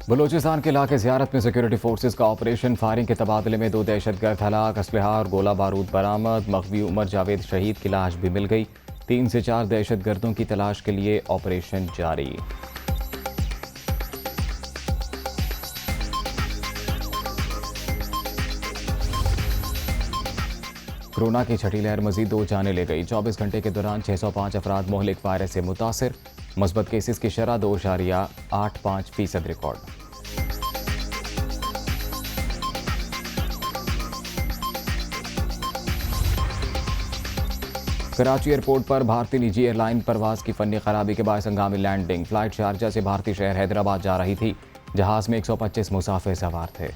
बलूचिस्तान के इलाके ज़ियारत में सिक्योरिटी फोर्सेज का ऑपरेशन, फायरिंग के तबादले में 2 दहशतगर्द हलाक, असलहा और गोला बारूद बरामद, मखवी उमर जावेद शहीद की लाश भी मिल गई। 3 से 4 दहशतगर्दों की तलाश के लिए ऑपरेशन जारी। कोरोना की छठी लहर मजीद 2 जाने ले गई। 24 घंटे के दौरान 605 अफराद मोहलिक वायरस से मुतासिर। मस्बत केसेस की शरह 2.85% रिकॉर्ड। कराची एयरपोर्ट पर भारतीय निजी एयरलाइन परवाज की फनी खराबी के बायस हंगामी लैंडिंग। फ्लाइट शारजा से भारतीय शहर हैदराबाद जा रही थी। जहाज में 125 मुसाफिर सवार थे।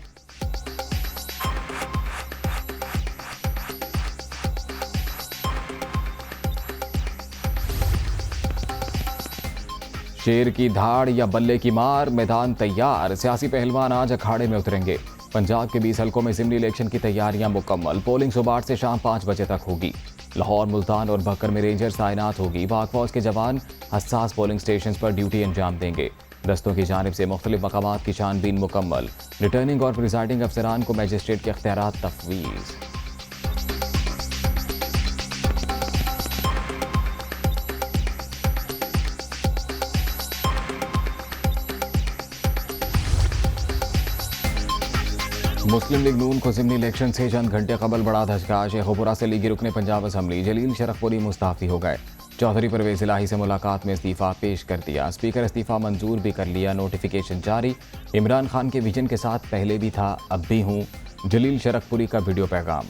शेर की धाड़ या बल्ले की मार, मैदान तैयार। सियासी पहलवान आज अखाड़े में उतरेंगे। पंजाब के 20 हलकों में ज़िमनी इलेक्शन की तैयारियां मुकम्मल। पोलिंग सुबह 8 से शाम 5 बजे तक होगी। लाहौर, मुल्तान और बकर में रेंजर्स तैनात होगी। पाक फौज के जवान हसास पोलिंग स्टेशन पर ड्यूटी अंजाम देंगे। दस्तों की जानिब से मुख्तलिफ मकामात की छानबीन मुकम्मल। रिटर्निंग और प्रिजाइडिंग अफसरान को मजिस्ट्रेट के इख्तियारात तफवीज़। मुस्लिम लीग नून को ज़िमनी इलेक्शन से चंद घंटे कबल बड़ा धचका। शेखुपुरा से लीगी रुकने पंजाब असम्बली जलील शरफपुरी मुस्ताफ़ी हो गए। चौधरी परवेज़ इलाही से मुलाकात में इस्तीफ़ा पेश कर दिया। स्पीकर इस्तीफ़ा मंजूर भी कर लिया। नोटिफिकेशन जारी। इमरान खान के विजन के साथ पहले भी था, अब भी हूँ। जलील शरफपुरी का वीडियो पैगाम।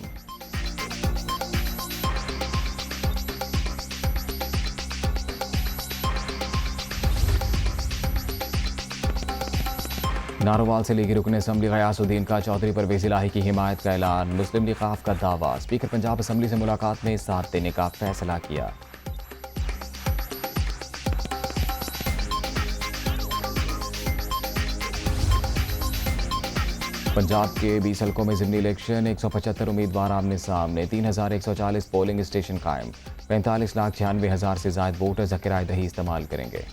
नारोवाल से लीगी रुकने असम्बली गयासुद्दीन का चौधरी परवेज़ इलाही की हिमायत का ऐलान। मुस्लिम लीग ख़ाफ का दावा। स्पीकर पंजाब असम्बली से मुलाकात में साथ देने का फैसला किया। पंजाब के 20 हलकों में ज़िमनी इलेक्शन, 175 उम्मीदवार आमने सामने। 3140 पोलिंग स्टेशन कायम। 45,96,000 से ज़ायद वोटर्स किराए दही इस्तेमाल करेंगे।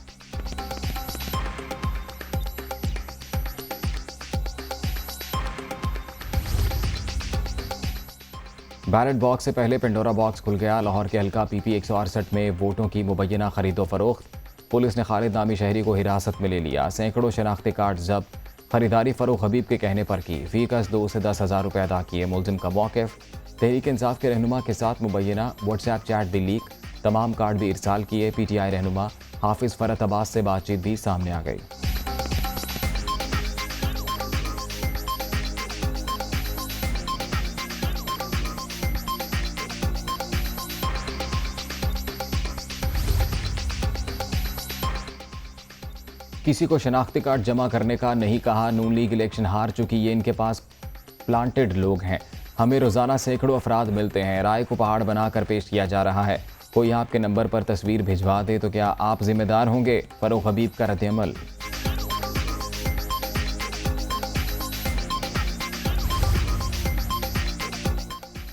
बैलेट बॉक्स से पहले पेंडोरा बॉक्स खुल गया। लाहौर के हल्का PP 168 में वोटों की मुबैना खरीदो फरोख्त। पुलिस ने खालिद नामी शहरी को हिरासत में ले लिया। सैकड़ों शनाख्ती कार्ड जब्त। खरीदारी फरूख हबीब के कहने पर की। फीकस 2 से 10 हज़ार रुपये अदा किए। मुलजिम का मौक़िफ़। तहरीक इंसाफ के रहनुमा के साथ मुबैना व्हाट्सएप चैट भी लीक। तमाम कार्ड भी इरसाल किए। PTI रहनुमा हाफिज़ फरत अब्बास से बातचीत भी सामने आ गई। किसी को शनाख्ती कार्ड जमा करने का नहीं कहा। नून लीग इलेक्शन हार चुकी, ये इनके पास प्लांटेड लोग हैं। हमें रोज़ाना सैकड़ों अफराद मिलते हैं। राय को पहाड़ बनाकर पेश किया जा रहा है। कोई आपके नंबर पर तस्वीर भिजवा दे तो क्या आप जिम्मेदार होंगे? फरूख हबीब का रद्द-ए-अमल।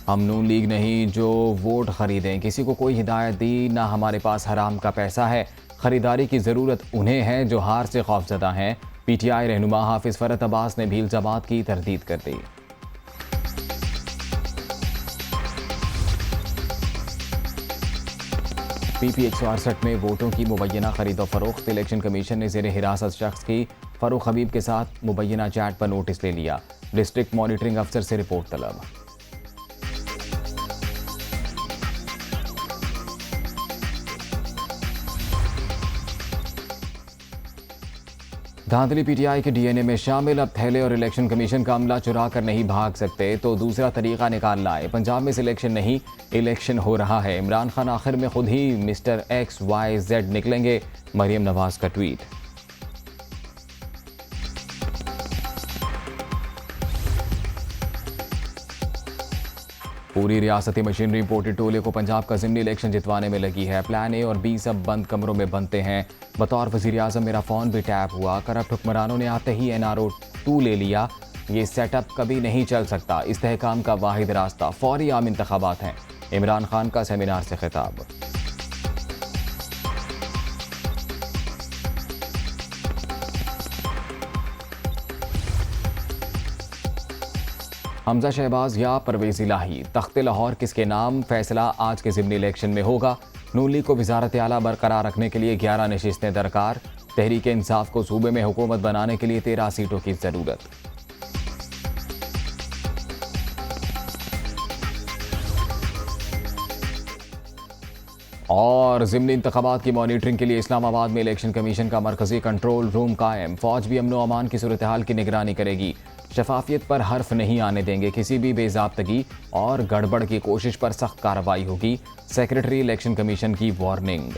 हम नून लीग नहीं जो वोट खरीदें। किसी को कोई हिदायत दी ना, हमारे पास हराम का पैसा है। खरीदारी की ज़रूरत उन्हें है जो हार से खौफजदा हैं। PTI रहनुमा हाफिज़ फरत अब्बास ने भी इल्ज़ामात की तरदीद कर दी। PP 168 में वोटों की मुबैना खरीदो फरोख्त। इलेक्शन कमीशन ने ज़ेर हिरासत शख्स की फरूख हबीब के साथ मुबैना चैट पर नोटिस ले लिया। डिस्ट्रिक्ट मॉनिटरिंग अफसर से रिपोर्ट तलब। धांधली PTI के DNA में शामिल। अब थैले और इलेक्शन कमीशन का अमला चुरा कर नहीं भाग सकते तो दूसरा तरीका निकाल लाए। पंजाब में सिलेक्शन नहीं, इलेक्शन हो रहा है। इमरान खान आखिर में खुद ही मिस्टर XYZ निकलेंगे। मरियम नवाज का ट्वीट। पूरी रियासती मशीनरी इंपोर्टेड टोले को पंजाब का ज़िमनी इलेक्शन जितवाने में लगी है। प्लान A और B सब बंद कमरों में बनते हैं। बतौर वज़ीर आज़म मेरा फ़ोन भी टैप हुआ। करप्ट हुक्मरानों ने आते ही NRO 2 ले लिया। ये सेटअप कभी नहीं चल सकता। इस्तेहकाम का वाहिद रास्ता फौरी आम इंतखाबात हैं। इमरान खान का सेमिनार से खिताब। हमजा शहबाज या परवेज इलाही, तख्त लाहौर किसके नाम, फैसला आज के ज़िमनी इलेक्शन में होगा। नून लीग को वज़ारत आला बरकरार रखने के लिए 11 नशिस्तें दरकार। तहरीक इंसाफ को सूबे में हुकूमत बनाने के लिए 13 सीटों की ज़रूरत। और ज़िमनी इंतखाबात की मॉनिटरिंग के लिए इस्लामाबाद में इलेक्शन कमीशन का मरकजी कंट्रोल रूम कायम। फौज भी अमन अमान की सूरत हाल की निगरानी करेगी। शफाफियत पर हर्फ नहीं आने देंगे। किसी भी बेज़ाब्तगी और गड़बड़ की कोशिश पर सख्त कार्रवाई होगी। सेक्रेटरी इलेक्शन कमीशन की वार्निंग।